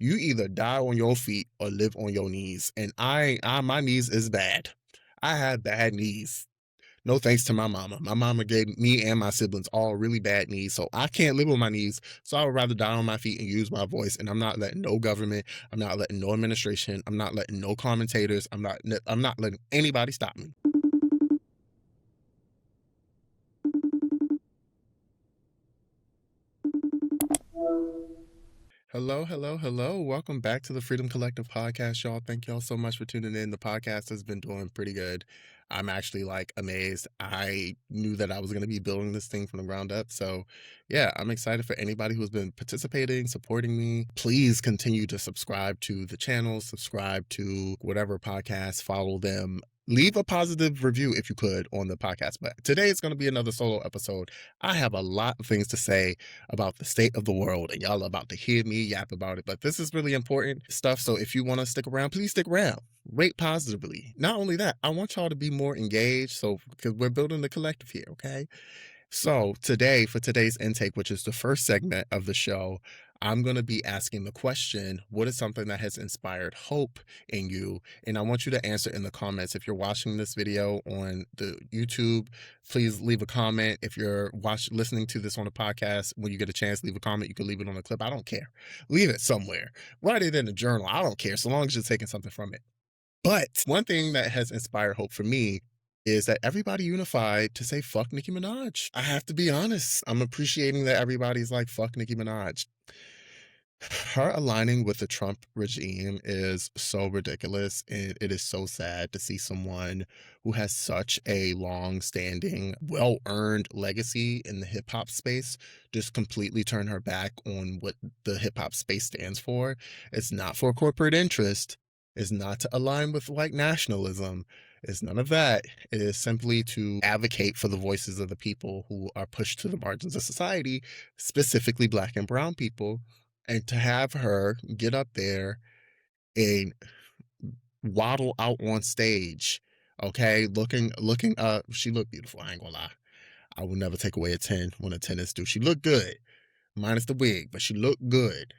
You either die on your feet or live on your knees. And my knees is bad. I have bad knees. No thanks to my mama. My mama gave me and my siblings all really bad knees, so I can't live on my knees. So I would rather die on my feet and use my voice. And I'm not letting no government, I'm not letting no administration, I'm not letting no commentators, I'm not letting anybody stop me. Hello, hello, hello. Welcome back to the Freedom Collective podcast, y'all. Thank y'all so much for tuning in. The podcast has been doing pretty good. I'm actually like amazed. I knew that I was going to be building this thing from the ground up. So, yeah, I'm excited for anybody who's been participating, supporting me. Please continue to subscribe to the channel, subscribe to whatever podcast, follow them. Leave a positive review if you could on the podcast. But today is going to be another solo episode. I have a lot of things to say about the state of the world, and y'all are about to hear me yap about it. But this is really important stuff. So if you want to stick around, please stick around. Rate positively. Not only that, I want y'all to be more engaged. So because we're building the collective here, okay? So today, for today's intake, which is the first segment of the show, I'm going to be asking the question, what is something that has inspired hope in you? And I want you to answer in the comments. If you're watching this video on the YouTube, please leave a comment. If you're listening to this on a podcast, when you get a chance, leave a comment. You can leave it on a clip. I don't care. Leave it somewhere. Write it in a journal. I don't care, so long as you're taking something from it. But one thing that has inspired hope for me is that everybody unified to say fuck Nicki Minaj. I have to be honest. I'm appreciating that everybody's like fuck Nicki Minaj. Her aligning with the Trump regime is so ridiculous, and it is so sad to see someone who has such a long-standing, well-earned legacy in the hip-hop space just completely turn her back on what the hip-hop space stands for. It's not for corporate interest. It's not to align with white nationalism. It's none of that. It is simply to advocate for the voices of the people who are pushed to the margins of society, specifically Black and brown people. And to have her get up there and waddle out on stage, okay, looking up, she looked beautiful. I ain't gonna lie. I will never take away a 10 when a 10 is due. She looked good, minus the wig, but she looked good.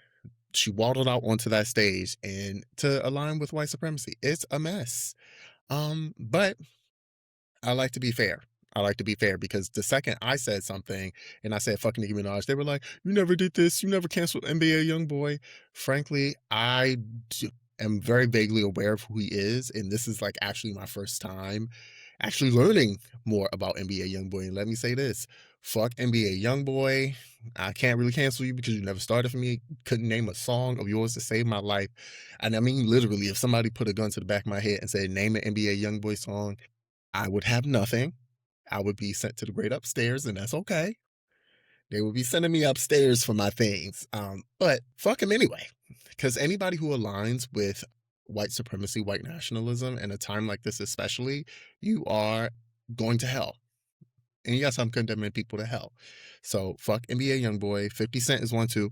She waddled out onto that stage and to align with white supremacy. It's a mess. But I like to be fair. I like to be fair because the second I said something and I said fuck Nicki Minaj, they were like, "You never did this. You never canceled NBA YoungBoy." Frankly, am very vaguely aware of who he is, and this is like actually my first time actually learning more about NBA YoungBoy. And let me say this: fuck NBA YoungBoy. I can't really cancel you because you never started for me. Couldn't name a song of yours to save my life. And I mean, literally, if somebody put a gun to the back of my head and said, "Name an NBA YoungBoy song," I would have nothing. I would be sent to the great upstairs, and that's okay. They would be sending me upstairs for my things. But fuck him anyway. Because anybody who aligns with white supremacy, white nationalism, in a time like this especially, you are going to hell. And yes, I'm condemning people to hell. So fuck NBA YoungBoy. 50 Cent is one too.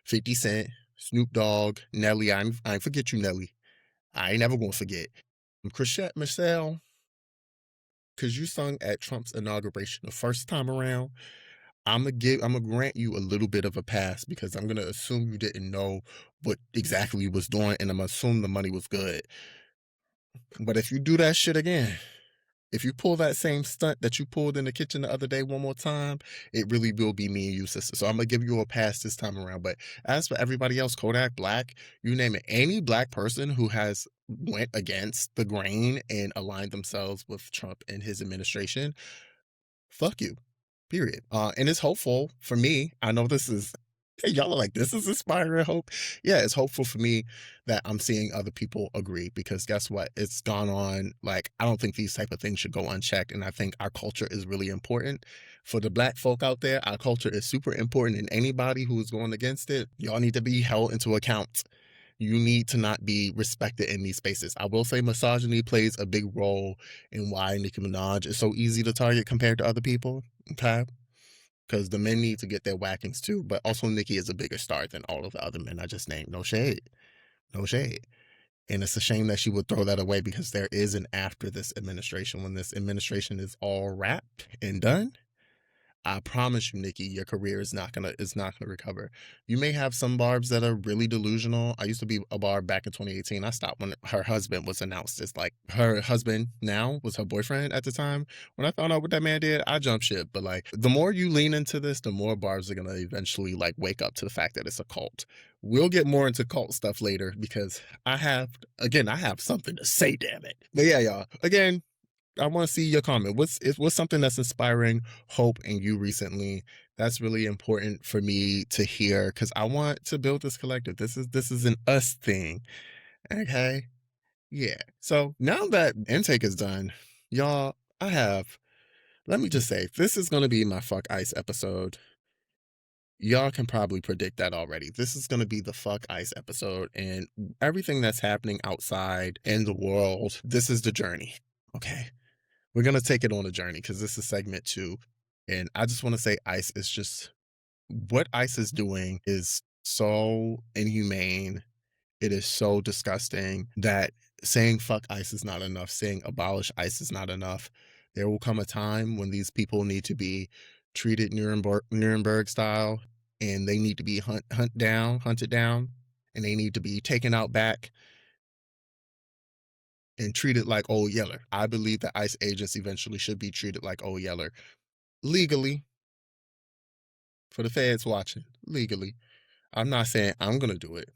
50 Cent, Snoop Dogg, Nelly. I ain't forget you, Nelly. I ain't never gonna forget. Chrisette Michelle, because you sung at Trump's inauguration the first time around, I'm gonna grant you a little bit of a pass because I'm gonna assume you didn't know what exactly you was doing, and I'm gonna assume the money was good. But if you do that shit again, if you pull that same stunt that you pulled in the kitchen the other day one more time, it really will be me and you, sister. So I'm gonna give you a pass this time around. But as for everybody else, Kodak Black, you name it, any black person who has went against the grain and aligned themselves with Trump and his administration, fuck you. Period. And it's hopeful for me. I know this is y'all are like, this is inspiring hope. Yeah, it's hopeful for me that I'm seeing other people agree because guess what? It's gone on. Like, I don't think these type of things should go unchecked. And I think our culture is really important. For the black folk out there, our culture is super important. And anybody who is going against it, y'all need to be held into account. You need to not be respected in these spaces. I will say misogyny plays a big role in why Nicki Minaj is so easy to target compared to other people. Okay. Because the men need to get their whackings too. But also, Nicki is a bigger star than all of the other men I just named. No shade. No shade. And it's a shame that she would throw that away because there is an after this administration. When this administration is all wrapped and done, I promise you, Nikki, your career is not gonna recover. You may have some barbs that are really delusional. I used to be a barb back in 2018. I stopped when her husband was announced as like her husband now was her boyfriend at the time. When I found out what that man did, I jumped ship. But like the more you lean into this, the more barbs are gonna eventually like wake up to the fact that it's a cult. We'll get more into cult stuff later because I have something to say, damn it. But yeah, y'all. Again, I want to see your comment. What's something that's inspiring hope in you recently? That's really important for me to hear because I want to build this collective. This is an us thing. Okay. Yeah. So now that intake is done, y'all, I have let me just say, this is gonna be my fuck ice episode. Y'all can probably predict that already. This is gonna be the fuck ice episode and everything that's happening outside in the world. This is the journey. Okay. We're gonna take it on a journey because this is segment two. And I just want to say ICE is just what ICE is doing is so inhumane. It is so disgusting that saying fuck ICE is not enough, saying abolish ICE is not enough. There will come a time when these people need to be treated Nuremberg style, and they need to be hunted down, and they need to be taken out back and treated like old Yeller. I believe that ICE agents eventually should be treated like old Yeller legally for the feds watching legally. I'm not saying I'm going to do it.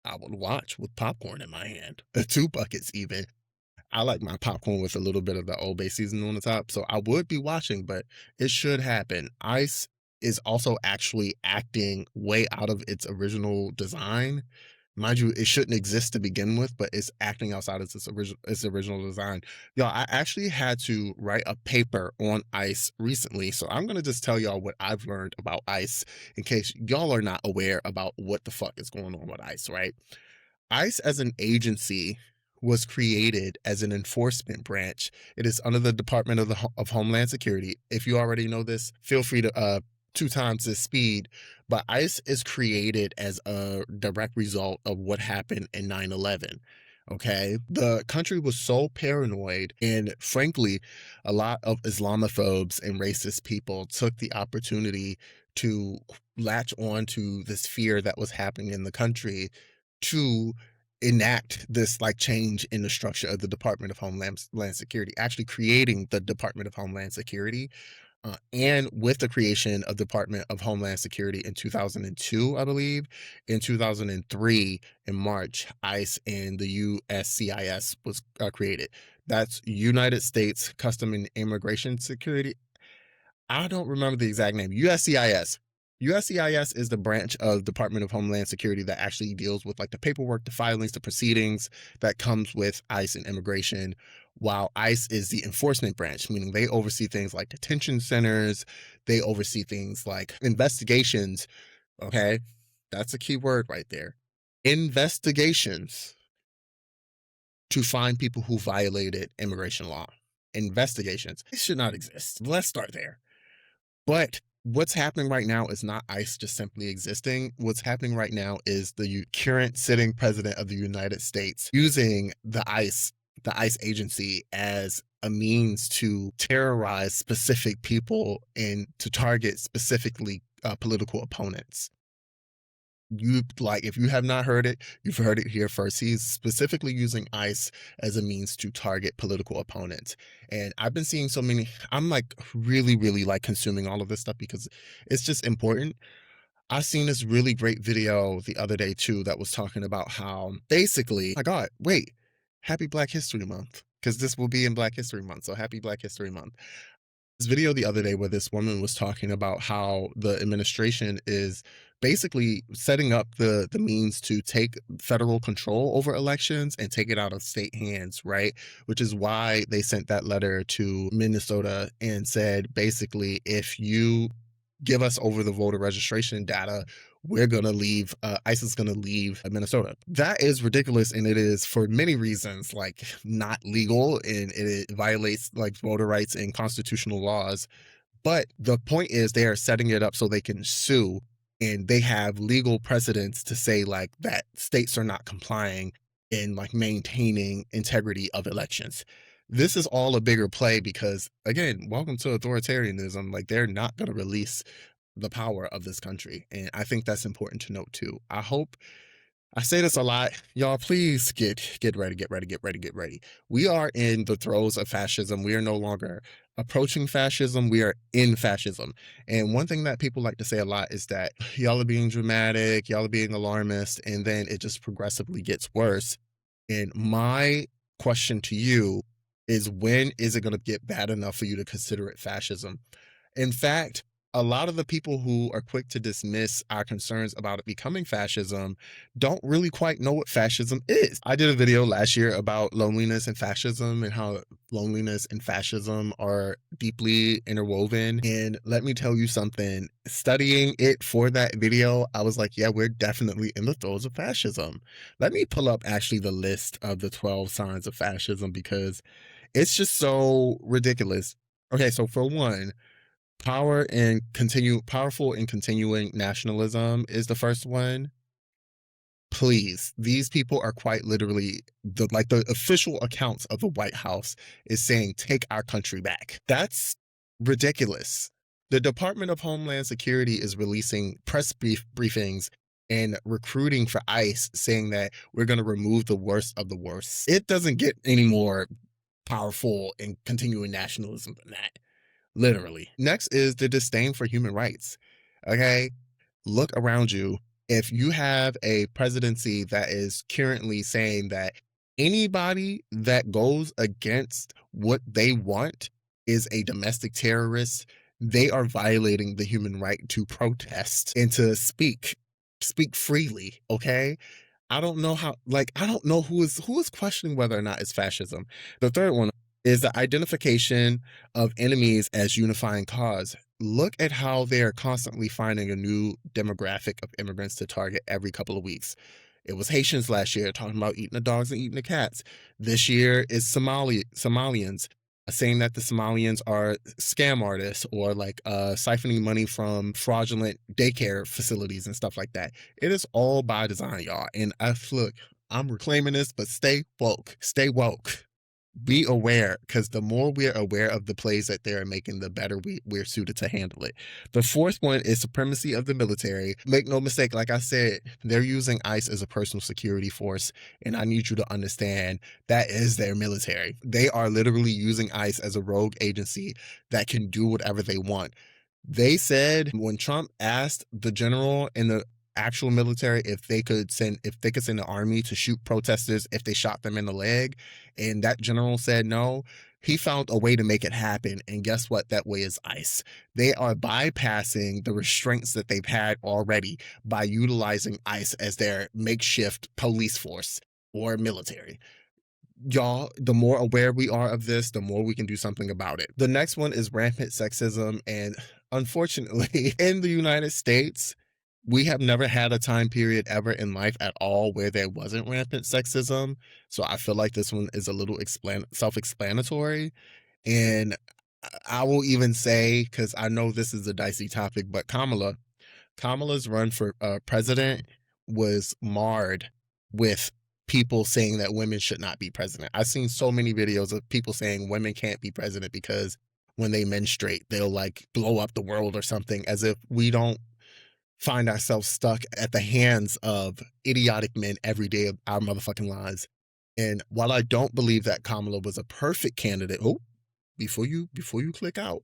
I would watch with popcorn in my hand, 2 buckets even. I like my popcorn with a little bit of the Old Bay seasoning on the top. So I would be watching, but it should happen. ICE is also actually acting way out of its original design. Mind you, it shouldn't exist to begin with, but it's acting outside of its original design. Y'all, I actually had to write a paper on ICE recently. So I'm gonna just tell y'all what I've learned about ICE in case y'all are not aware about what the fuck is going on with ICE, right? ICE as an agency was created as an enforcement branch. It is under the Department of Homeland Security. If you already know this, feel free to 2 times the speed. But ICE is created as a direct result of what happened in 9/11. Okay. The country was so paranoid, and frankly, a lot of Islamophobes and racist people took the opportunity to latch on to this fear that was happening in the country to enact this like change in the structure of the Department of Homeland Security, actually creating the Department of Homeland Security. And with the creation of Department of Homeland Security in 2002, I believe, in 2003, in March, ICE and the USCIS was created. That's United States Custom and Immigration Security. I don't remember the exact name. USCIS. USCIS is the branch of Department of Homeland Security that actually deals with like the paperwork, the filings, the proceedings that comes with ICE and immigration, while ICE is the enforcement branch, meaning they oversee things like detention centers, they oversee things like investigations. Okay. That's a key word right there. Investigations to find people who violated immigration law. Investigations. It should not exist. Let's start there. But what's happening right now is not ICE just simply existing. What's happening right now is the current sitting president of the United States using the ICE agency as a means to terrorize specific people and to target specifically political opponents. You like if you have not heard it, you've heard it here first. He's specifically using ICE as a means to target political opponents. And I've been seeing so many, I'm like really, really like consuming all of this stuff because it's just important. I seen this really great video the other day too that was talking about how basically, my God, wait, happy Black History Month. Because this will be in Black History Month. So happy Black History Month. This video the other day where this woman was talking about how the administration is basically setting up the means to take federal control over elections and take it out of state hands, right? Which is why they sent that letter to Minnesota and said basically if you give us over the voter registration data, we're going to leave, ICE is going to leave Minnesota. That is ridiculous. And it is for many reasons, like not legal, and it violates like voter rights and constitutional laws. But the point is they are setting it up so they can sue, and they have legal precedents to say like that states are not complying in like maintaining integrity of elections. This is all a bigger play because, again, welcome to authoritarianism. Like, they're not going to release the power of this country. And I think that's important to note too. I say this a lot. Y'all, please get ready, get ready, get ready, get ready. We are in the throes of fascism. We are no longer approaching fascism. We are in fascism. And one thing that people like to say a lot is that y'all are being dramatic, y'all are being alarmist, and then it just progressively gets worse. And my question to you is, when is it going to get bad enough for you to consider it fascism? In fact, a lot of the people who are quick to dismiss our concerns about it becoming fascism don't really quite know what fascism is. I did a video last year about loneliness and fascism and how loneliness and fascism are deeply interwoven. And let me tell you something, studying it for that video, I was like, yeah, we're definitely in the throes of fascism. Let me pull up actually the list of the 12 signs of fascism because it's just so ridiculous. Okay, so for one, powerful and continuing nationalism is the first one. Please, these people are quite literally the official accounts of the White House is saying, take our country back. That's ridiculous. The Department of Homeland Security is releasing briefings and recruiting for ICE saying that we're going to remove the worst of the worst. It doesn't get any more powerful and continuing nationalism than that. Literally. Next is the disdain for human rights. Okay. Look around you. If you have a presidency that is currently saying that anybody that goes against what they want is a domestic terrorist, they are violating the human right to protest and to speak freely. Okay. I don't know who is questioning whether or not it's fascism. The third one is the identification of enemies as unifying cause. Look at how they are constantly finding a new demographic of immigrants to target every couple of weeks. It was Haitians last year talking about eating the dogs and eating the cats. This year is Somalians saying that the Somalians are scam artists or like siphoning money from fraudulent daycare facilities and stuff like that. It is all by design, y'all. And look, I'm reclaiming this, but stay woke. Stay woke. Be aware, because the more we're aware of the plays that they're making, the better we're suited to handle it. The fourth one is supremacy of the military. Make no mistake, like I said, they're using ICE as a personal security force, and I need you to understand that is their military. They are literally using ICE as a rogue agency that can do whatever they want. They said when Trump asked the general in the actual military if they could send the army to shoot protesters if they shot them in the leg, and that general said no, he found a way to make it happen. And guess what? That way is ICE. They are bypassing the restraints that they've had already by utilizing ICE as their makeshift police force or military. Y'all, the more aware we are of this, the more we can do something about it. The next one is rampant sexism. And unfortunately, in the United States, we have never had a time period ever in life at all where there wasn't rampant sexism. So I feel like this one is a little self explanatory. And I will even say, because I know this is a dicey topic, but Kamala's run for president was marred with people saying that women should not be president. I've seen so many videos of people saying women can't be president because when they menstruate, they'll like blow up the world or something, as if we don't find ourselves stuck at the hands of idiotic men every day of our motherfucking lives. And while I don't believe that Kamala was a perfect candidate, before you click out,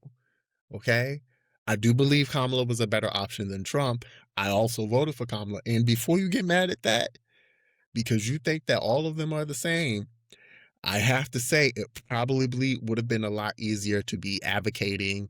okay? I do believe Kamala was a better option than Trump. I also voted for Kamala. And before you get mad at that, because you think that all of them are the same, I have to say it probably would have been a lot easier to be advocating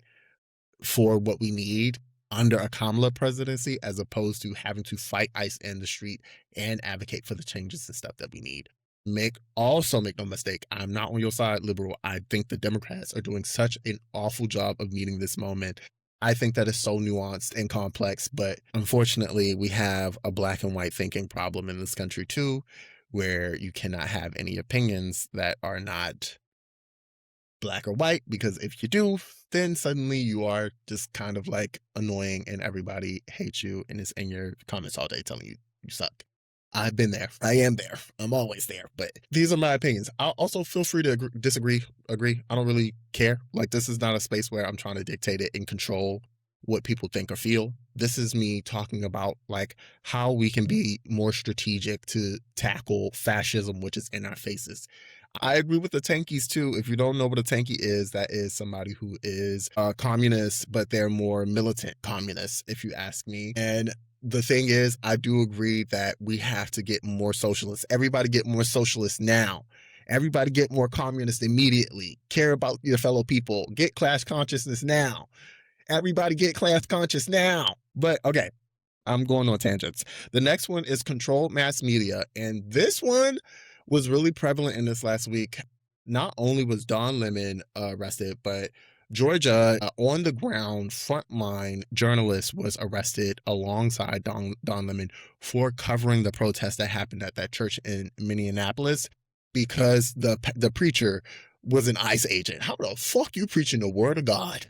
for what we need under a Kamala presidency as opposed to having to fight ICE in the street and advocate for the changes and stuff that we need. Make no mistake, I'm not on your side, liberal. I think the Democrats are doing such an awful job of meeting this moment. I think that is so nuanced and complex, but unfortunately, we have a black and white thinking problem in this country too, where you cannot have any opinions that are not black or white, because if you do, then suddenly you are just kind of like annoying and everybody hates you and is in your comments all day telling you you suck. I've been there. I am there. I'm always there. But these are my opinions. I'll also feel free to disagree, agree. I don't really care. Like, this is not a space where I'm trying to dictate it and control what people think or feel. This is me talking about like how we can be more strategic to tackle fascism, which is in our faces. I agree with the tankies too. If you don't know what a tanky is, that is somebody who is a communist, but they're more militant communists, if you ask me. And the thing is, I do agree that we have to get more socialists. Everybody get more socialists now. Everybody get more communist immediately. Care about your fellow people. Get class consciousness now. Everybody get class conscious now. But okay, I'm going on tangents. The next one is controlled mass media. And this one was really prevalent in this last week. Not only was Don Lemon arrested, but Georgia on the ground frontline journalist was arrested alongside Don Lemon for covering the protest that happened at that church in Minneapolis because the preacher was an ICE agent. How the fuck you preaching the word of God?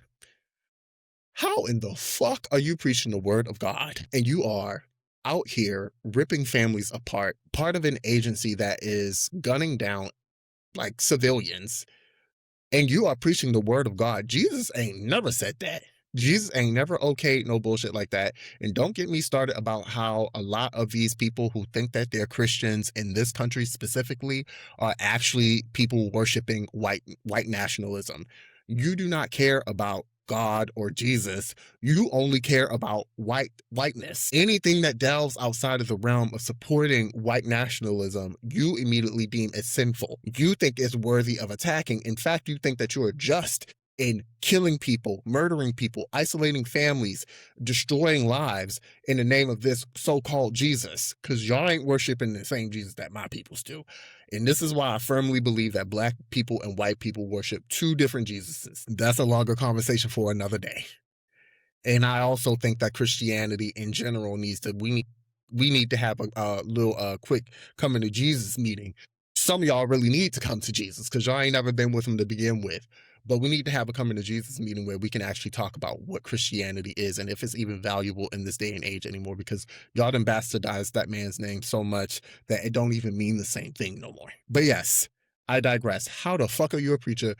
How in the fuck are you preaching the word of God and you are out here ripping families apart, part of an agency that is gunning down like civilians, and you are preaching the word of God? Jesus ain't never said that. Jesus ain't never okayed no bullshit like that. And don't get me started about how a lot of these people who think that they're Christians in this country specifically are actually people worshiping white nationalism. You do not care about God or Jesus. You only care about whiteness. Anything that delves outside of the realm of supporting white nationalism, you immediately deem as sinful. You think it's worthy of attacking. In fact, you think that you are just in killing people, murdering people, isolating families, destroying lives in the name of this so-called Jesus, because y'all ain't worshiping the same Jesus that my peoples do. And this is why I firmly believe that black people and white people worship two different Jesuses. That's a longer conversation for another day. And I also think that Christianity in general we need to have a little quick coming to Jesus meeting. Some of y'all really need to come to Jesus because y'all ain't never been with him to begin with. But we need to have a coming to Jesus meeting where we can actually talk about what Christianity is and if it's even valuable in this day and age anymore, because y'all done bastardized that man's name so much that it don't even mean the same thing no more. But yes, I digress. How the fuck are you a preacher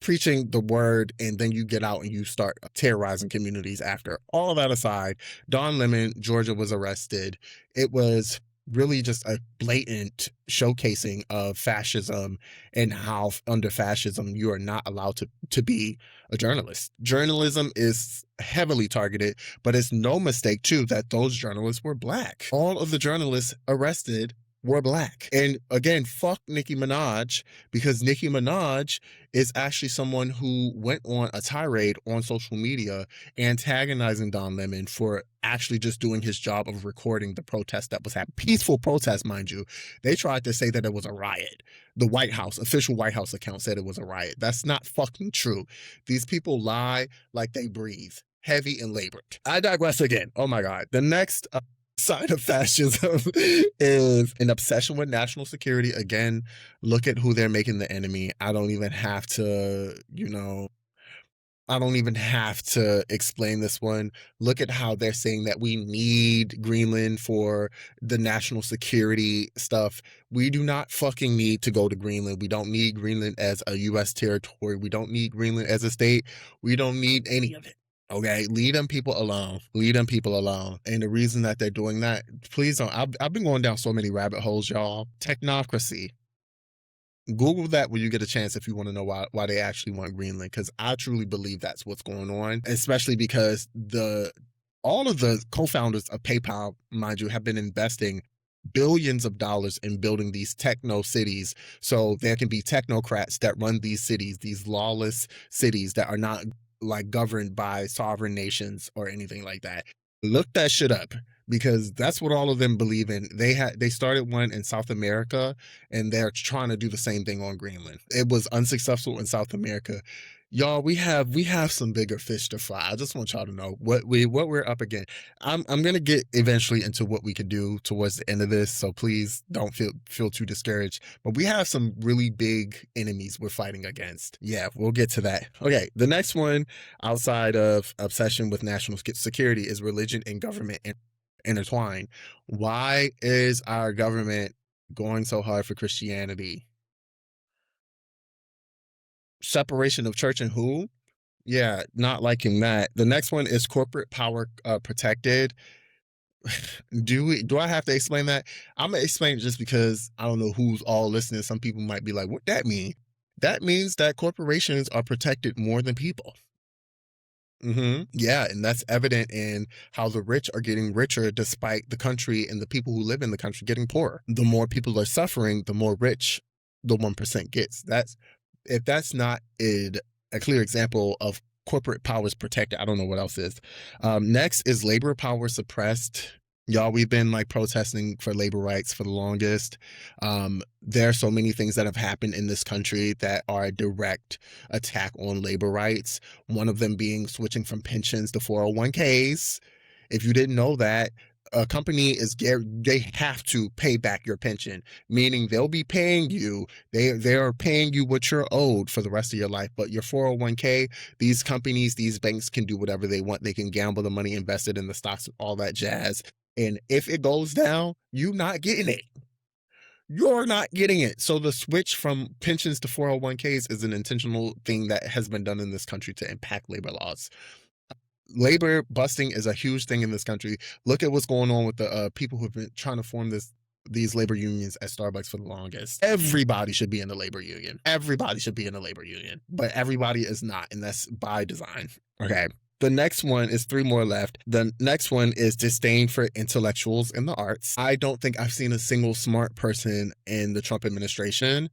preaching the word and then you get out and you start terrorizing communities after? All of that aside, Don Lemon, Georgia, was arrested. It was really just a blatant showcasing of fascism and how under fascism you are not allowed to be a journalist. Journalism is heavily targeted, but it's no mistake too that those journalists were black. All of the journalists arrested were black. And again, fuck Nicki Minaj, because Nicki Minaj is actually someone who went on a tirade on social media antagonizing Don Lemon for actually just doing his job of recording the protest that was happening. Peaceful protest, mind you. They tried to say that it was a riot. The White House, official White House account said it was a riot. That's not fucking true. These people lie like they breathe, heavy and labored. I digress again. Oh my God. The next sign of fascism is an obsession with national security. Again, look at who they're making the enemy. I don't even have to, I don't even have to explain this one. Look at how they're saying that we need Greenland for the national security stuff. We do not fucking need to go to Greenland. We don't need Greenland as a U.S. territory. We don't need Greenland as a state. We don't need any of it. Okay, leave them people alone. Leave them people alone. And the reason that they're doing that, please don't. I've been going down so many rabbit holes, y'all. Technocracy. Google that when you get a chance if you want to know why they actually want Greenland, because I truly believe that's what's going on, especially because all of the co-founders of PayPal, mind you, have been investing billions of dollars in building these techno cities so there can be technocrats that run these cities, these lawless cities that are not like governed by sovereign nations or anything like that. Look that shit up, because that's what all of them believe in. They started one in South America and they're trying to do the same thing on Greenland. It was unsuccessful in South America. Y'all, we have some bigger fish to fry. I just want y'all to know what we're up against. I'm gonna get eventually into what we could do towards the end of this, so please don't feel too discouraged. But we have some really big enemies we're fighting against. Yeah, we'll get to that. Okay, the next one outside of obsession with national security is religion and government intertwined. Why is our government going so hard for Christianity? Separation of church and who? Yeah, not liking that. The next one is corporate power protected. Do I have to explain that? I'm gonna explain it just because I don't know who's all listening. Some people might be like, "What that mean?" That means that corporations are protected more than people. Yeah, and that's evident in how the rich are getting richer despite the country and the people who live in the country getting poorer. The more people are suffering, the more rich the 1% gets. That's if that's not a clear example of corporate powers protected, I don't know what else is. Next is labor power suppressed. Y'all, we've been like protesting for labor rights for the longest. There are so many things that have happened in this country that are a direct attack on labor rights. One of them being switching from pensions to 401ks. If you didn't know that, a company they have to pay back your pension, meaning they'll be paying you. They are paying you what you're owed for the rest of your life. But your 401k, these companies, these banks can do whatever they want. They can gamble the money invested in the stocks, all that jazz. And if it goes down, you're not getting it. You're not getting it. So the switch from pensions to 401ks is an intentional thing that has been done in this country to impact labor laws. Labor busting is a huge thing in this country. Look at what's going on with the people who've been trying to form these labor unions at Starbucks for the longest. Everybody should be in the labor union. Everybody should be in the labor union, but everybody is not, and that's by design. Okay. The next one is three more left. The next one is disdain for intellectuals in the arts. I don't think I've seen a single smart person in the Trump administration.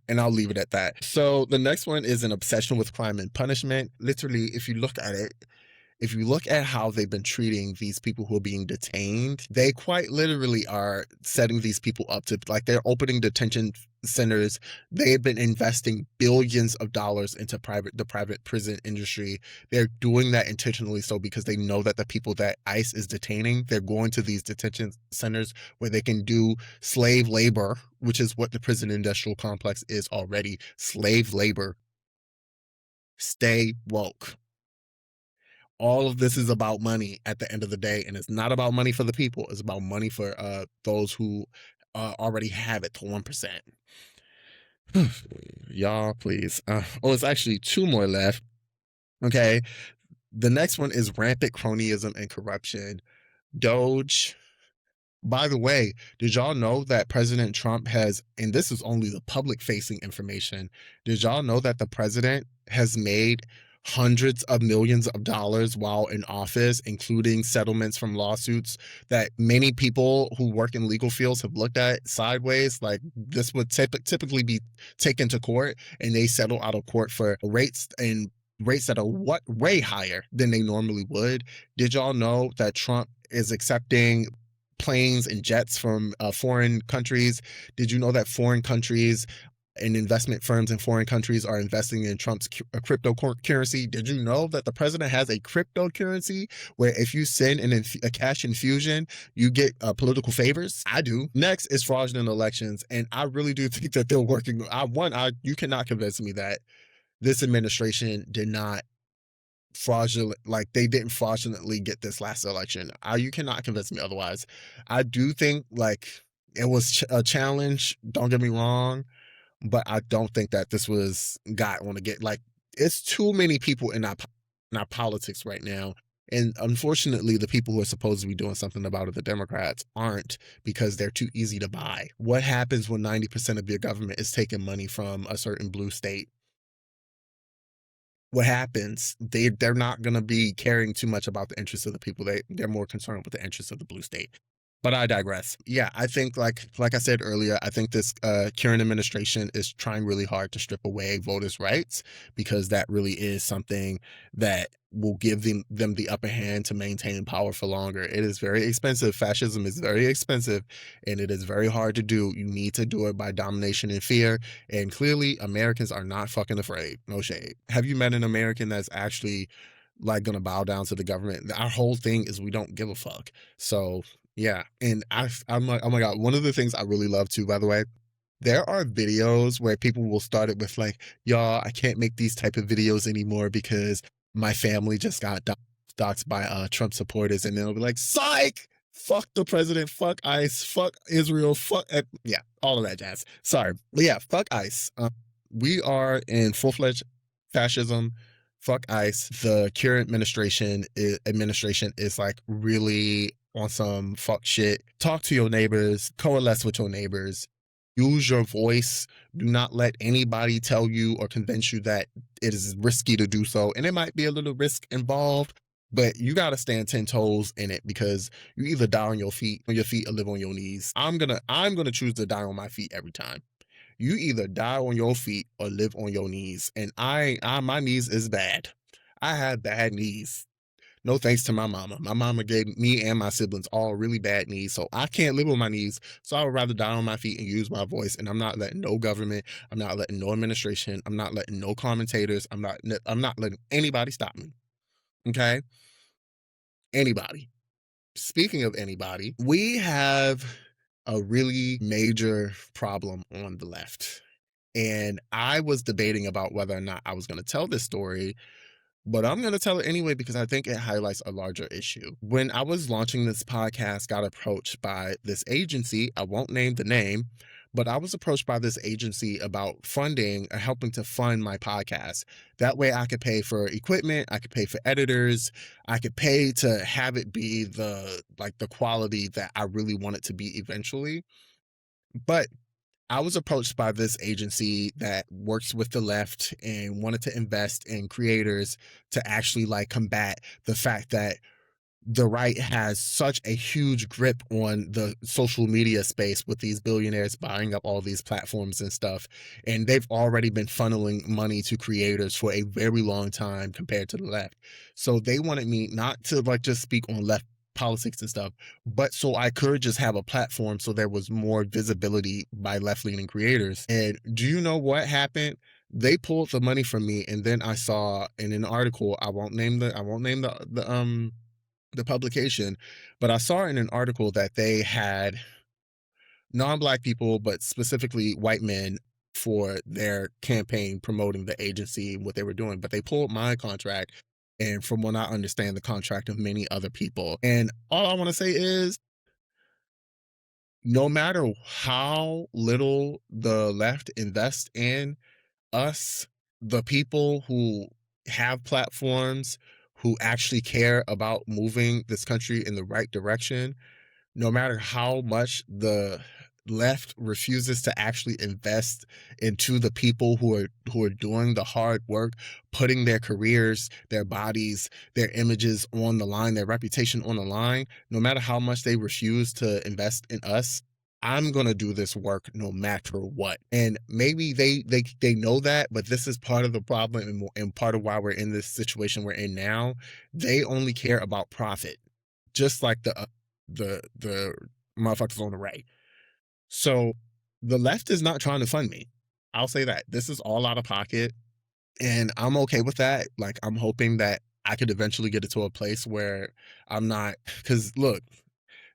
And I'll leave it at that. So the next one is an obsession with crime and punishment. Literally, if you look at it, if you look at how they've been treating these people who are being detained, they quite literally are setting these people up to, like, they're opening detention centers. They've been investing billions of dollars into the private prison industry. They're doing that intentionally so because they know that the people that ICE is detaining, they're going to these detention centers where they can do slave labor, which is what the prison industrial complex is already. Slave labor. Stay woke. All of this is about money at the end of the day, and it's not about money for the people. It's about money for those who already have it to 1%. Y'all, please. Oh, it's actually two more left. Okay. The next one is rampant cronyism and corruption. Doge. By the way, did y'all know that President Trump has, and this is only the public facing information, did y'all know that the president has made hundreds of millions of dollars while in office, including settlements from lawsuits that many people who work in legal fields have looked at sideways? Like, this would typically be taken to court, and they settle out of court for rates that are way higher than they normally would. Did y'all know that Trump is accepting planes and jets from foreign countries? Did you know that foreign countries and investment firms in foreign countries are investing in Trump's cryptocurrency? Did you know that the president has a cryptocurrency where if you send a cash infusion, you get political favors? I do. Next is fraudulent elections, and I really do think that they're working. You cannot convince me that this administration did not they didn't fraudulently get this last election. You cannot convince me otherwise. I do think like it was a challenge, don't get me wrong, but I don't think that this was got on to get, like, it's too many people in our politics right now. And unfortunately, the people who are supposed to be doing something about it, the Democrats, aren't, because they're too easy to buy. What happens when 90% of your government is taking money from a certain blue state? What happens? They're not going to be caring too much about the interests of the people. They're more concerned with the interests of the blue state. But I digress. Yeah, I think like I said earlier, I think this current administration is trying really hard to strip away voters' rights, because that really is something that will give them the upper hand to maintain power for longer. It is very expensive. Fascism is very expensive, and it is very hard to do. You need to do it by domination and fear. And clearly, Americans are not fucking afraid. No shade. Have you met an American that's actually like gonna bow down to the government? Our whole thing is we don't give a fuck. So yeah, and I'm like, oh my God, one of the things I really love too, by the way, there are videos where people will start it with like, y'all, I can't make these type of videos anymore because my family just got died. doxxed by Trump supporters, and they'll be like, "Psych, fuck the president, fuck ICE, fuck Israel, fuck yeah, all of that jazz." Sorry, but yeah, fuck ICE. We are in full-fledged fascism. Fuck ICE. The current administration is like really on some fuck shit. Talk to your neighbors, coalesce with your neighbors, use your voice. Do not let anybody tell you or convince you that it is risky to do so. And it might be a little risk involved, but you got to stand 10 toes in it, because you either die on your feet, or live on your knees. I'm going to choose to die on my feet every time. You either die on your feet or live on your knees. And my knees is bad. I have bad knees. No thanks to my mama. My mama gave me and my siblings all really bad knees, so I can't live on my knees. So I would rather die on my feet and use my voice. And I'm not letting no government, I'm not letting no administration, I'm not letting no commentators, I'm not letting anybody stop me. Okay? Anybody. Speaking of anybody, we have a really major problem on the left. And I was debating about whether or not I was going to tell this story, but I'm going to tell it anyway because I think it highlights a larger issue. When I was launching this podcast, got approached by this agency. I won't name the name, but I was approached by this agency about funding or helping to fund my podcast. That way I could pay for equipment, I could pay for editors, I could pay to have it be the quality that I really want it to be eventually. But I was approached by this agency that works with the left and wanted to invest in creators to actually like combat the fact that the right has such a huge grip on the social media space with these billionaires buying up all these platforms and stuff. And they've already been funneling money to creators for a very long time compared to the left. So they wanted me not to like just speak on left politics and stuff, but so I could just have a platform so there was more visibility by left-leaning creators. And do you know what happened? They pulled the money from me, and then I saw in an article, I won't name the publication, but I saw in an article that they had non-black people, but specifically white men, for their campaign promoting the agency and what they were doing. But they pulled my contract, and from what I understand, the contract of many other people. And all I want to say is, no matter how little the left invests in us, the people who have platforms, who actually care about moving this country in the right direction, no matter how much the left refuses to actually invest into the people who are doing the hard work, putting their careers, their bodies, their images on the line, their reputation on the line, no matter how much they refuse to invest in us, I'm gonna do this work no matter what. And maybe they know that, but this is part of the problem, and part of why we're in this situation we're in now. They only care about profit, just like the motherfuckers on the right. So the left is not trying to fund me. I'll say that. This is all out of pocket, and I'm okay with that. Like, I'm hoping that I could eventually get it to a place where I'm not, because look,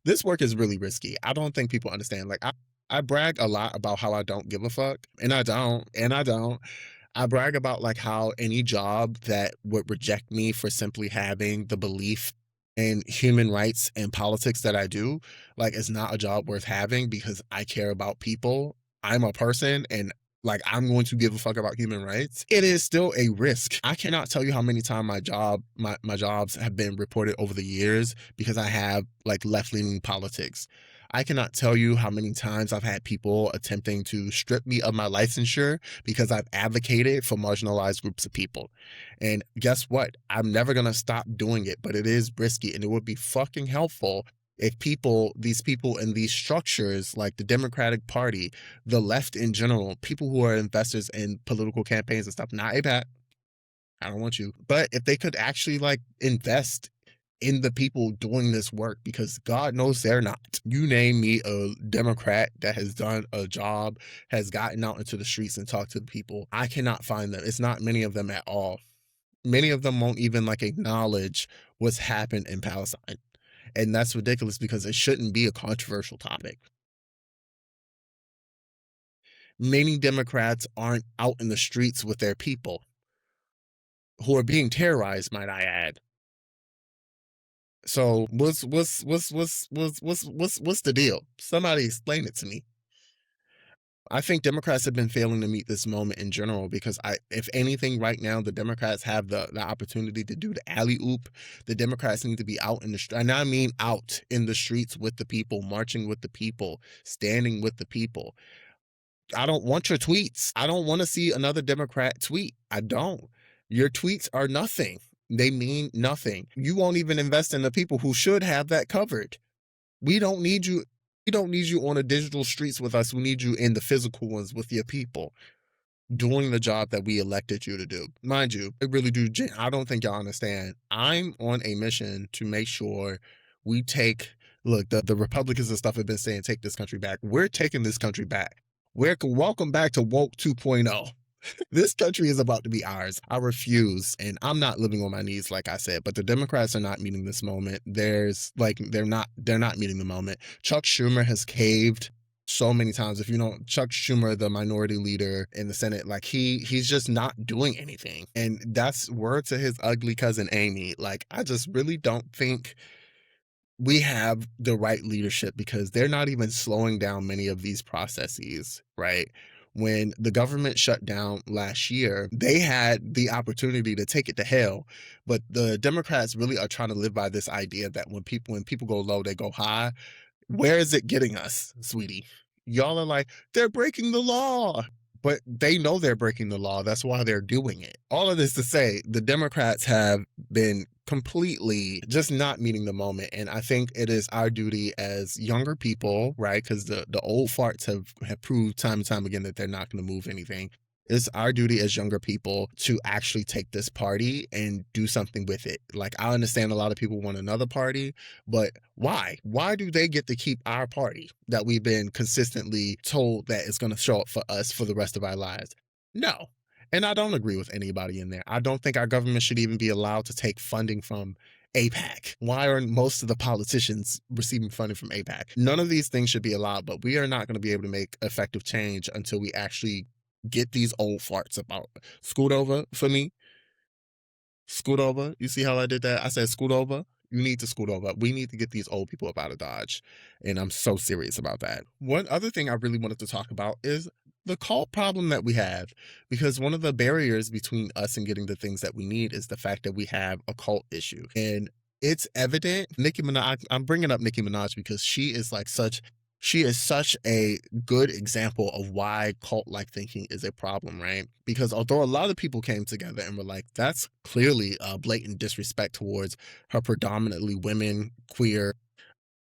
this work is really risky. I don't think people understand. Like, I brag a lot about how I don't give a fuck, and I don't. I brag about like how any job that would reject me for simply having the belief in human rights and politics that I do, like, is not a job worth having, because I care about people. I'm a person, and like, I'm going to give a fuck about human rights. It is still a risk. I cannot tell you how many times my jobs have been reported over the years because I have like left-leaning politics. I cannot tell you how many times I've had people attempting to strip me of my licensure because I've advocated for marginalized groups of people. And guess what? I'm never going to stop doing it, but it is risky, and it would be fucking helpful if these people in these structures, like the Democratic Party, the left in general, people who are investors in political campaigns and stuff, not APAC, I don't want you, but if they could actually like invest in the people doing this work, because God knows they're not. You name me a Democrat that has done a job, has gotten out into the streets and talked to the people. I cannot find them. It's not many of them at all. Many of them won't even like acknowledge what's happened in Palestine. And that's ridiculous because it shouldn't be a controversial topic. Many Democrats aren't out in the streets with their people who are being terrorized, might I add. So what's the deal? Somebody explain it to me. I think Democrats have been failing to meet this moment in general because if anything, right now the Democrats have the opportunity to do the alley oop. The Democrats need to be out in the and I mean out in the streets with the people, marching with the people, standing with the people. I don't want your tweets. I don't want to see another Democrat tweet. I don't. Your tweets are nothing. They mean nothing. You won't even invest in the people who should have that covered. We don't need you. We don't need you on the digital streets with us. We need you in the physical ones with your people doing the job that we elected you to do. Mind you, I really do. I don't think y'all understand. I'm on a mission to make sure we take, look, the Republicans and stuff have been saying, take this country back. We're taking this country back. Welcome back to Woke 2.0. This country is about to be ours. I refuse. And I'm not living on my knees, like I said, but the Democrats are not meeting this moment. They're not meeting the moment. Chuck Schumer has caved so many times. If you know Chuck Schumer, the minority leader in the Senate, like he's just not doing anything. And that's word to his ugly cousin Amy. Like, I just really don't think we have the right leadership because they're not even slowing down many of these processes, right? When the government shut down last year, they had the opportunity to take it to hell, but the Democrats really are trying to live by this idea that when people go low, they go high. Where is it getting us, sweetie? Y'all are like, they're breaking the law. But they know they're breaking the law. That's why they're doing it. All of this to say, the Democrats have been completely just not meeting the moment. And I think it is our duty as younger people, right? Because the old farts have proved time and time again that they're not going to move anything. It's our duty as younger people to actually take this party and do something with it. Like, I understand a lot of people want another party, but why? Why do they get to keep our party that we've been consistently told that is going to show up for us for the rest of our lives? No. And I don't agree with anybody in there. I don't think our government should even be allowed to take funding from APAC. Why are most of the politicians receiving funding from APAC? None of these things should be allowed, but we are not going to be able to make effective change until we actually get these old farts about. Scoot over for me. Scoot over. You see how I did that? I said scoot over. You need to scoot over. We need to get these old people up out of Dodge. And I'm so serious about that. One other thing I really wanted to talk about is the cult problem that we have. Because one of the barriers between us and getting the things that we need is the fact that we have a cult issue. And it's evident. Nicki Minaj, I'm bringing up Nicki Minaj because she is such a good example of why cult like thinking is a problem, right? Because although a lot of people came together and were like, that's clearly a blatant disrespect towards her predominantly women, queer,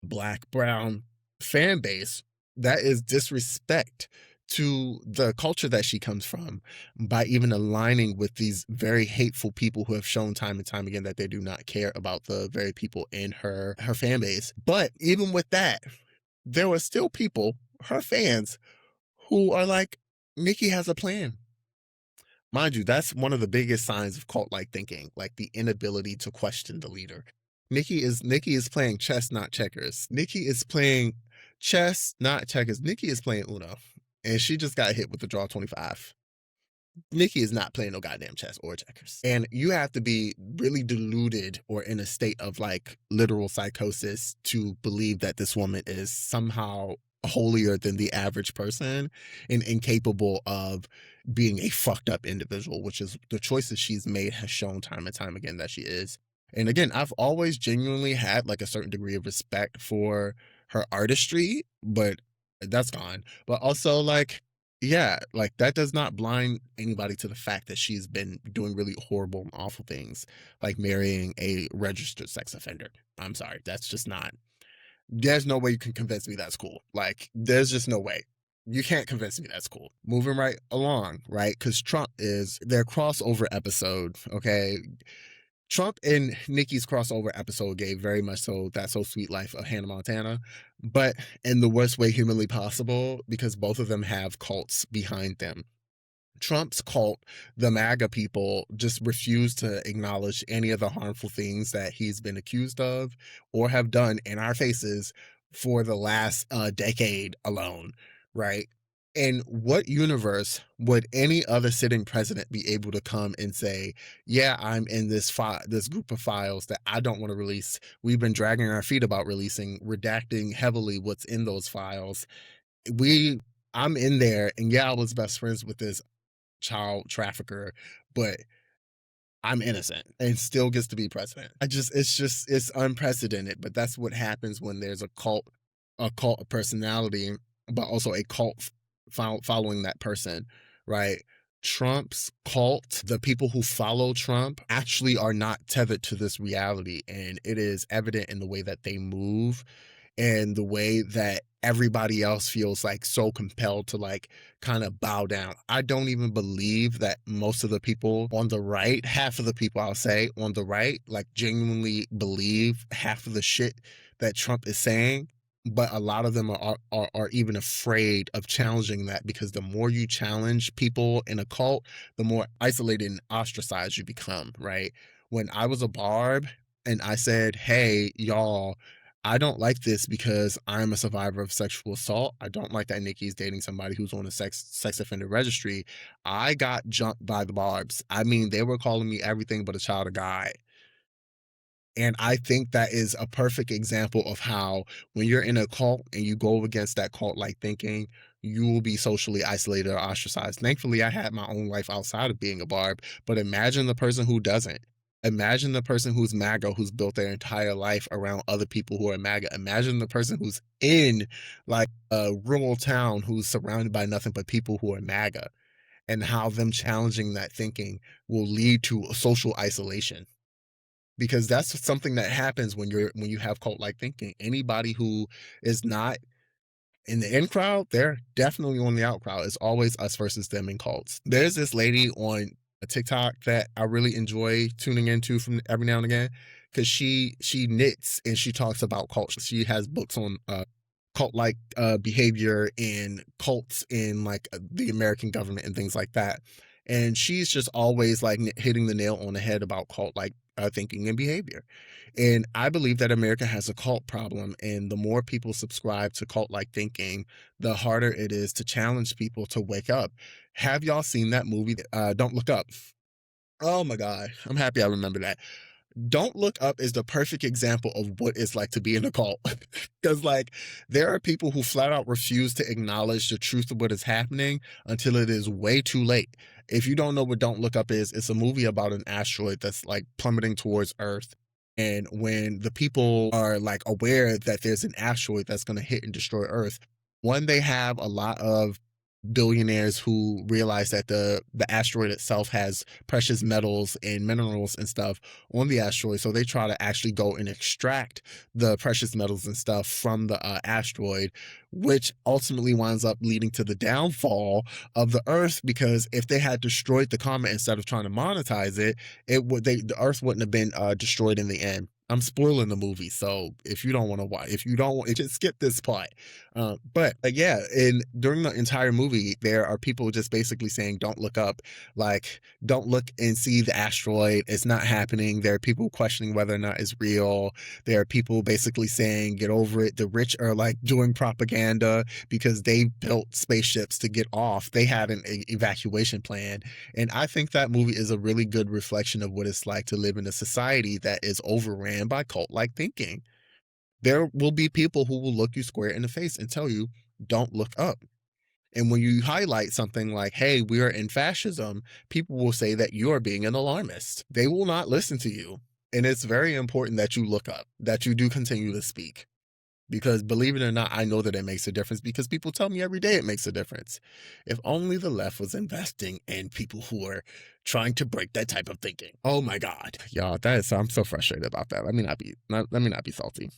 black, brown fan base, that is disrespect to the culture that she comes from by even aligning with these very hateful people who have shown time and time again that they do not care about the very people in her fan base. But even with that, there were still people, her fans, who are like, Nicki has a plan. Mind you, that's one of the biggest signs of cult-like thinking, like the inability to question the leader. Nicki is playing chess, not checkers. Nicki is playing chess, not checkers. Nicki is playing Uno, and she just got hit with the draw 25. Nicki is not playing no goddamn chess or checkers. And you have to be really deluded or in a state of like literal psychosis to believe that this woman is somehow holier than the average person and incapable of being a fucked up individual, which is the choices she's made has shown time and time again that she is. And again, I've always genuinely had like a certain degree of respect for her artistry, but that's gone. But also like, yeah, like that does not blind anybody to the fact that she's been doing really horrible and awful things, like marrying a registered sex offender. I'm sorry, that's just not. There's no way you can convince me that's cool. Like, there's just no way. You can't convince me that's cool. Moving right along, right? Because Trump is their crossover episode, okay? Trump and Nicki's crossover episode gave very much so That's So Sweet Life of Hannah Montana, but in the worst way humanly possible because both of them have cults behind them. Trump's cult, the MAGA people, just refuse to acknowledge any of the harmful things that he's been accused of or have done in our faces for the last decade alone, right? In what universe would any other sitting president be able to come and say, "Yeah, I'm in this group of files that I don't want to release. We've been dragging our feet about releasing, redacting heavily what's in those files. We, I'm in there, and yeah, I was best friends with this child trafficker, but I'm innocent and still gets to be president." It's unprecedented, but that's what happens when there's a cult of personality, but also a cult following that person, right? Trump's cult, the people who follow Trump actually are not tethered to this reality. And it is evident in the way that they move and the way that everybody else feels like so compelled to like kind of bow down. I don't even believe that most of the people on the right, half of the people I'll say on the right, like genuinely believe half of the shit that Trump is saying. But a lot of them are even afraid of challenging that because the more you challenge people in a cult, the more isolated and ostracized you become, right? When I was a barb and I said, "Hey, y'all, I don't like this because I'm a survivor of sexual assault. I don't like that Nicki is dating somebody who's on a sex offender registry." I got jumped by the barbs. I mean, they were calling me everything but a child of God. And I think that is a perfect example of how when you're in a cult and you go against that cult like thinking, you will be socially isolated or ostracized. Thankfully, I had my own life outside of being a barb, but imagine the person who doesn't. Imagine the person who's MAGA, who's built their entire life around other people who are MAGA. Imagine the person who's in like a rural town who's surrounded by nothing but people who are MAGA, and how them challenging that thinking will lead to social isolation, because that's something that happens when you have cult like thinking. Anybody who is not in the in crowd, they're definitely on the out crowd. It's always us versus them in cults. There's this lady on a TikTok that I really enjoy tuning into from every now and again because she knits and she talks about cults. She has books on cult like behavior and cults in like the American government and things like that. And she's just always like hitting the nail on the head about cult like thinking and behavior. And I believe that America has a cult problem. And the more people subscribe to cult like thinking, the harder it is to challenge people to wake up. Have y'all seen that movie, Don't Look Up? Oh my God. I'm happy I remember that. Don't Look Up is the perfect example of what it's like to be in a cult. Because, like, there are people who flat out refuse to acknowledge the truth of what is happening until it is way too late. If you don't know what Don't Look Up is, it's a movie about an asteroid that's like plummeting towards Earth. And when the people are like aware that there's an asteroid that's going to hit and destroy Earth, one, they have a lot of billionaires who realize that the asteroid itself has precious metals and minerals and stuff on the asteroid, so they try to actually go and extract the precious metals and stuff from the asteroid, which ultimately winds up leading to the downfall of the Earth, because if they had destroyed the comet instead of trying to monetize it, the Earth wouldn't have been destroyed in the end. I'm spoiling the movie, so if you don't want to watch, if you don't, just skip this part. But yeah, and during the entire movie, there are people just basically saying, "Don't look up," like, "Don't look and see the asteroid. It's not happening." There are people questioning whether or not it's real. There are people basically saying, "Get over it." The rich are like doing propaganda because they built spaceships to get off. They had an evacuation plan. And I think that movie is a really good reflection of what it's like to live in a society that is overran by cult like thinking. There will be people who will look you square in the face and tell you, "Don't look up." And when you highlight something like, "Hey, we are in fascism," people will say that you are being an alarmist. They will not listen to you. And it's very important that you look up, that you do continue to speak. Because believe it or not, I know that it makes a difference because people tell me every day it makes a difference. If only the left was investing in people who are trying to break that type of thinking. Oh my God. Y'all, I'm so frustrated about that. Let me not be salty.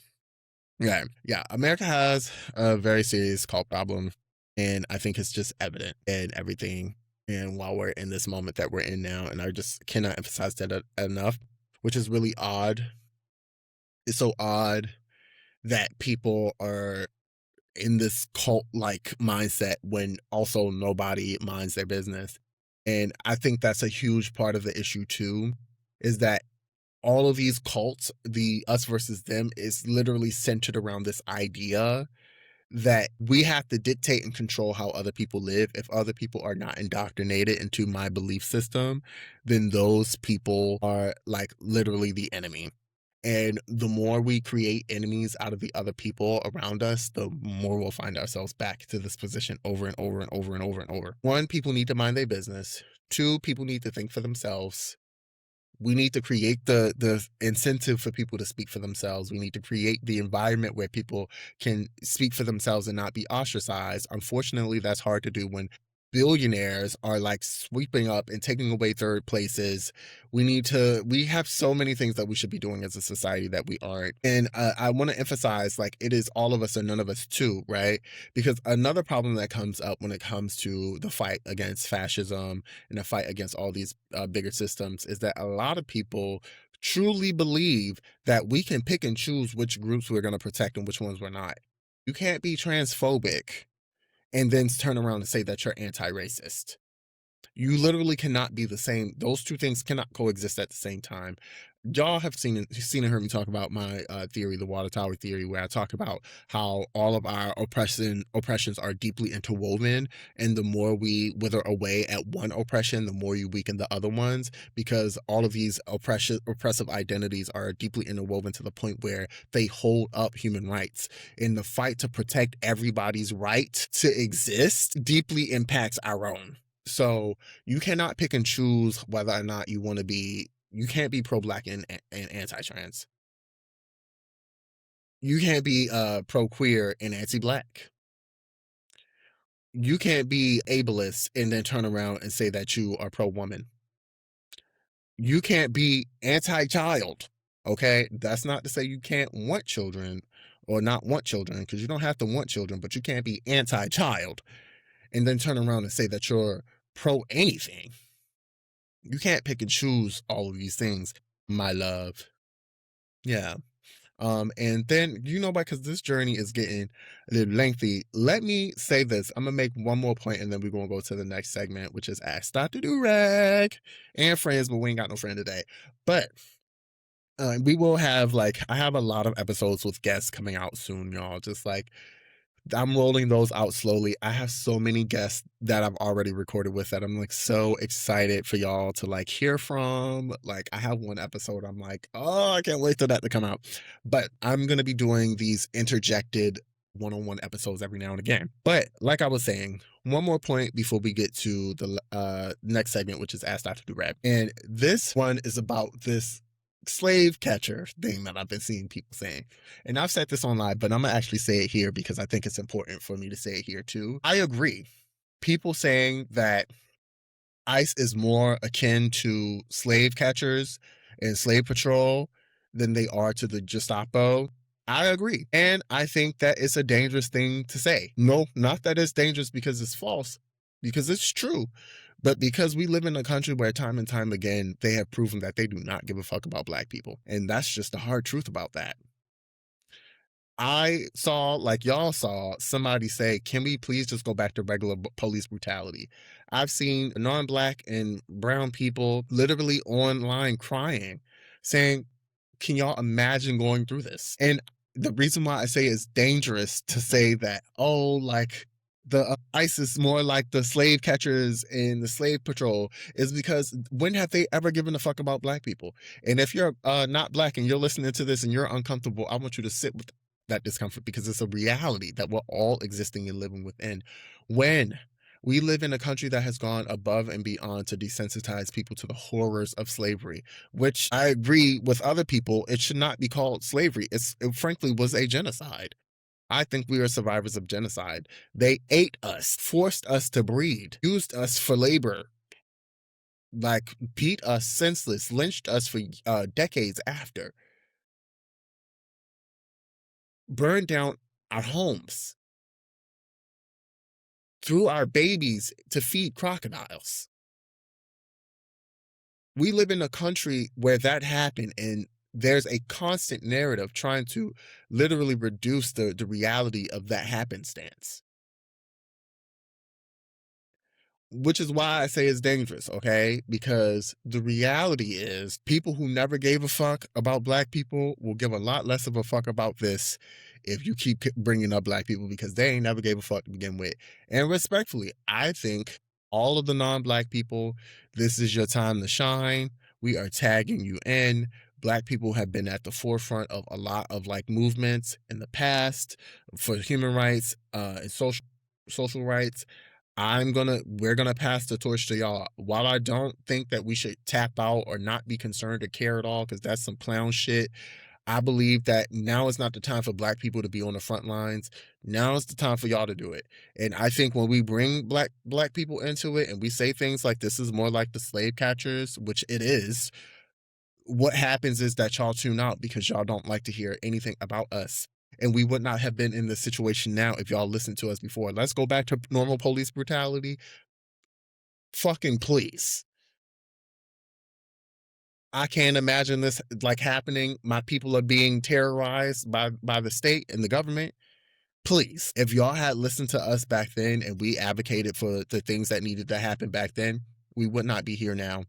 Yeah, yeah. America has a very serious cult problem, and I think it's just evident in everything. And while we're in this moment that we're in now, and I just cannot emphasize that enough, which is really odd. It's so odd that people are in this cult like mindset when also nobody minds their business. And I think that's a huge part of the issue too, is that all of these cults, the us versus them, is literally centered around this idea that we have to dictate and control how other people live. If other people are not indoctrinated into my belief system, then those people are like literally the enemy. And the more we create enemies out of the other people around us, the more we'll find ourselves back to this position over and over and over and over and over. One, people need to mind their business. Two, people need to think for themselves. We need to create the incentive for people to speak for themselves. We need to create the environment where people can speak for themselves and not be ostracized. Unfortunately, that's hard to do when billionaires are like sweeping up and taking away third places. We have so many things that we should be doing as a society that we aren't. And I want to emphasize, like, it is all of us and none of us too, right? Because another problem that comes up when it comes to the fight against fascism and the fight against all these bigger systems is that a lot of people truly believe that we can pick and choose which groups we're going to protect and which ones we're not. You can't be transphobic and then turn around and say that you're anti-racist. You literally cannot be the same. Those two things cannot coexist at the same time. Y'all have seen and heard me talk about my theory, the water tower theory, where I talk about how all of our oppressions are deeply interwoven, and the more we wither away at one oppression, the more you weaken the other ones, because all of these oppressive identities are deeply interwoven to the point where they hold up human rights. And the fight to protect everybody's right to exist deeply impacts our own. So you cannot pick and choose whether or not you want to be. You can't be pro-black and anti-trans. You can't be pro-queer and anti-black. You can't be ableist and then turn around and say that you are pro-woman. You can't be anti-child. Okay, that's not to say you can't want children or not want children, because you don't have to want children, but you can't be anti-child and then turn around and say that you're pro anything. You can't pick and choose all of these things, my love. Yeah. And then, because this journey is getting a little lengthy, let me say this. I'm gonna make one more point and then we're gonna go to the next segment, which is Ask Dr. Durag and friends, but we ain't got no friend today. But we will have I have a lot of episodes with guests coming out soon, y'all. Just like I'm rolling those out slowly. I have so many guests that I've already recorded with that I'm like so excited for y'all to hear from. Like I have one episode I'm like, oh, I can't wait for that to come out. But I'm gonna be doing these interjected one-on-one episodes every now and again. But like I was saying, one more point before we get to the next segment, which is Ask Dr. Durab. And this one is about this slave catcher thing that I've been seeing people saying. And I've said this online, but I'm gonna actually say it here because I think it's important for me to say it here too. I agree. People saying that ICE is more akin to slave catchers and slave patrol than they are to the Gestapo. I agree. And I think that it's a dangerous thing to say. No, not that it's dangerous because it's false, because it's true. But because we live in a country where time and time again, they have proven that they do not give a fuck about black people. And that's just the hard truth about that. I saw, like y'all saw, somebody say, can we please just go back to regular police brutality? I've seen non-black and brown people literally online crying, saying, can y'all imagine going through this? And the reason why I say it's dangerous to say that, oh, the ICE is more like the slave catchers and the slave patrol is because when have they ever given a fuck about black people? And if you're not black and you're listening to this and you're uncomfortable, I want you to sit with that discomfort because it's a reality that we're all existing and living within. When we live in a country that has gone above and beyond to desensitize people to the horrors of slavery, which I agree with other people, it should not be called slavery. It frankly was a genocide. I think we are survivors of genocide. They ate us, forced us to breed, used us for labor, beat us senseless, lynched us for decades after, burned down our homes, threw our babies to feed crocodiles. We live in a country where that happened, and there's a constant narrative trying to literally reduce the reality of that happenstance. Which is why I say it's dangerous, okay? Because the reality is people who never gave a fuck about black people will give a lot less of a fuck about this if you keep bringing up black people because they ain't never gave a fuck to begin with. And respectfully, I think all of the non-black people, this is your time to shine. We are tagging you in. Black people have been at the forefront of a lot of like movements in the past for human rights and social rights. We're gonna pass the torch to y'all. While I don't think that we should tap out or not be concerned or care at all, because that's some clown shit, I believe that now is not the time for black people to be on the front lines. Now is the time for y'all to do it. And I think when we bring black people into it and we say things like this is more like the slave catchers, which it is, what happens is that y'all tune out because y'all don't like to hear anything about us. And we would not have been in this situation now if y'all listened to us before. Let's go back to normal police brutality. Fucking please. I can't imagine this like happening. My people are being terrorized by the state and the government. Please, if y'all had listened to us back then and we advocated for the things that needed to happen back then, we would not be here now.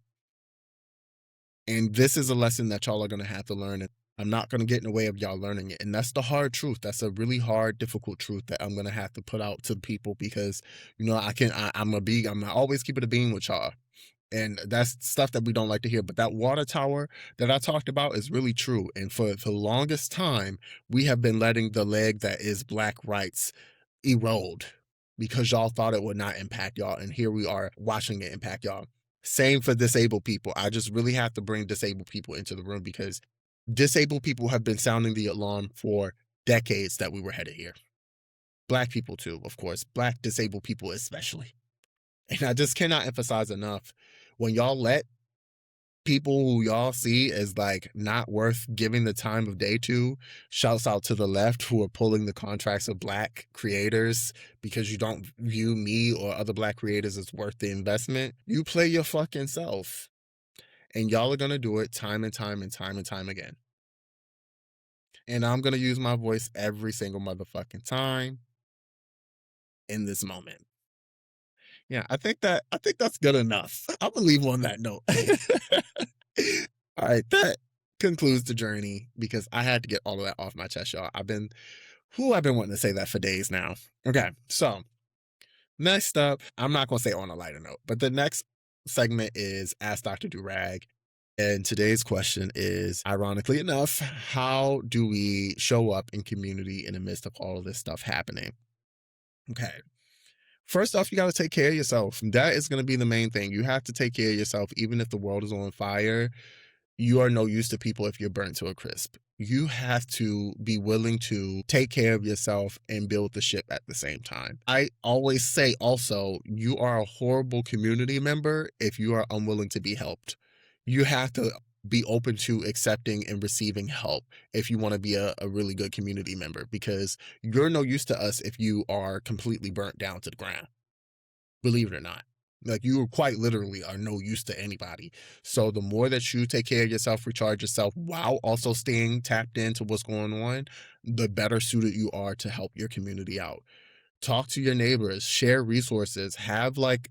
And this is a lesson that y'all are going to have to learn. And I'm not going to get in the way of y'all learning it. And that's the hard truth. That's a really hard, difficult truth that I'm going to have to put out to people because, I'm always keep it a being with y'all. And that's stuff that we don't like to hear. But that water tower that I talked about is really true. And for the longest time, we have been letting the leg that is black rights erode because y'all thought it would not impact y'all. And here we are watching it impact y'all. Same for disabled people. I just really have to bring disabled people into the room because disabled people have been sounding the alarm for decades that we were headed here. Black people too, of course. Black disabled people especially. And I just cannot emphasize enough, when y'all let people who y'all see as like not worth giving the time of day to, shouts out to the left who are pulling the contracts of black creators because you don't view me or other black creators as worth the investment. You play your fucking self. And y'all are gonna do it time and time and time and time again. And I'm gonna use my voice every single motherfucking time in this moment. Yeah, I think that's good enough. I'm gonna leave on that note. All right, that concludes the journey because I had to get all of that off my chest, y'all. I've been wanting to say that for days now. Okay, so next up, I'm not gonna say on a lighter note, but the next segment is Ask Dr. Durag. And today's question is, ironically enough, how do we show up in community in the midst of all of this stuff happening? Okay. First off, you got to take care of yourself. That is going to be the main thing. You have to take care of yourself, even if the world is on fire. You are no use to people if you're burnt to a crisp. You have to be willing to take care of yourself and build the ship at the same time. I always say also, you are a horrible community member if you are unwilling to be helped. You have to be open to accepting and receiving help if you want to be a really good community member, because you're no use to us if you are completely burnt down to the ground. Believe it or not. Like, you quite literally are no use to anybody. So the more that you take care of yourself, recharge yourself while also staying tapped into what's going on, the better suited you are to help your community out. Talk to your neighbors, share resources, have like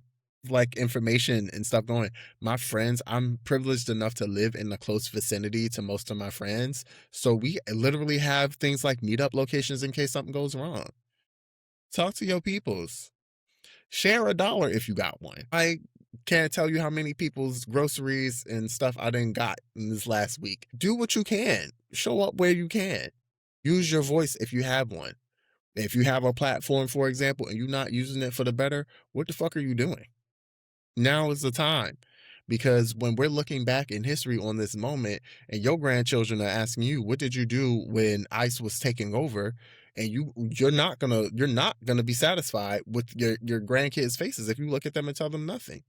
information and stuff going. My friends, I'm privileged enough to live in a close vicinity to most of my friends. So we literally have things like meetup locations in case something goes wrong. Talk to your peoples. Share $1 if you got one. I can't tell you how many people's groceries and stuff I done got in this last week. Do what you can. Show up where you can. Use your voice if you have one. If you have a platform, for example, and you're not using it for the better, what the fuck are you doing? Now is the time. Because when we're looking back in history on this moment and your grandchildren are asking you, what did you do when ICE was taking over? And you're not gonna be satisfied with your grandkids' faces if you look at them and tell them nothing.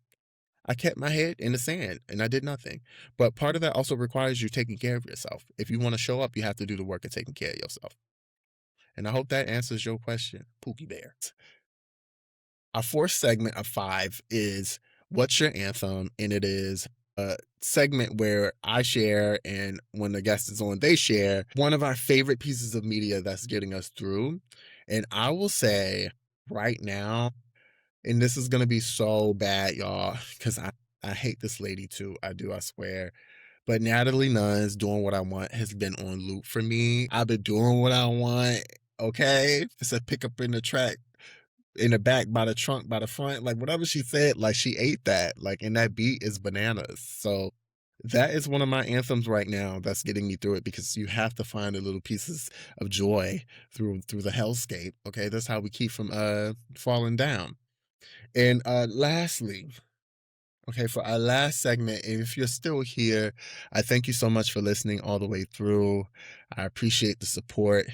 I kept my head in the sand and I did nothing. But part of that also requires you taking care of yourself. If you want to show up, you have to do the work of taking care of yourself. And I hope that answers your question, Pookie Bear. Our fourth segment of 5 is What's Your Anthem? And it is a segment where I share, and when the guest is on, they share one of our favorite pieces of media that's getting us through. And I will say right now, and this is going to be so bad, y'all, because I hate this lady too. I do, I swear. But Natalie Nunn's Doing What I Want has been on loop for me. I've been doing what I want. okay? It's a pickup in the track, in the back, by the trunk, by the front, like whatever she said, like she ate that. Like, and that beat is bananas. So that is one of my anthems right now that's getting me through it because you have to find the little pieces of joy through the hellscape. Okay. That's how we keep from falling down. And lastly, okay, for our last segment, and if you're still here, I thank you so much for listening all the way through. I appreciate the support.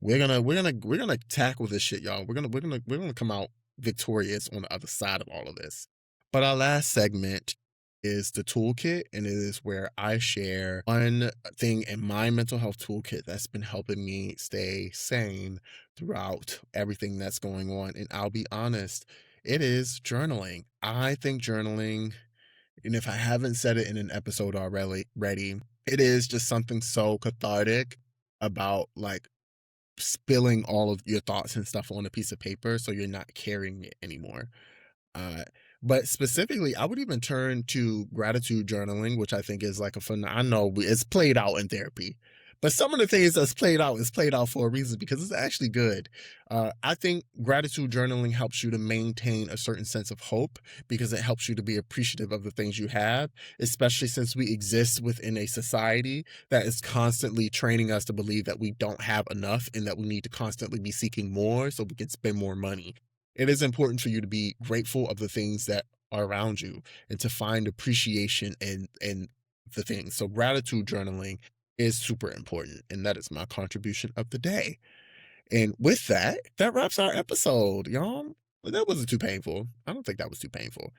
We're gonna tackle this shit, y'all. We're gonna come out victorious on the other side of all of this. But our last segment is the toolkit, and it is where I share one thing in my mental health toolkit that's been helping me stay sane throughout everything that's going on. And I'll be honest, it is journaling. I think journaling, and if I haven't said it in an episode already, it is just something so cathartic about like spilling all of your thoughts and stuff on a piece of paper so you're not carrying it anymore. Uh, but specifically, I would even turn to gratitude journaling, which I think is like a fun. I know it's played out in therapy, but some of the things that's played out is played out for a reason because it's actually good. I think gratitude journaling helps you to maintain a certain sense of hope because it helps you to be appreciative of the things you have, especially since we exist within a society that is constantly training us to believe that we don't have enough and that we need to constantly be seeking more so we can spend more money. It is important for you to be grateful of the things that are around you and to find appreciation in the things. So gratitude journaling is super important. And that is my contribution of the day. And with that, that wraps our episode, y'all. That wasn't too painful. I don't think that was too painful.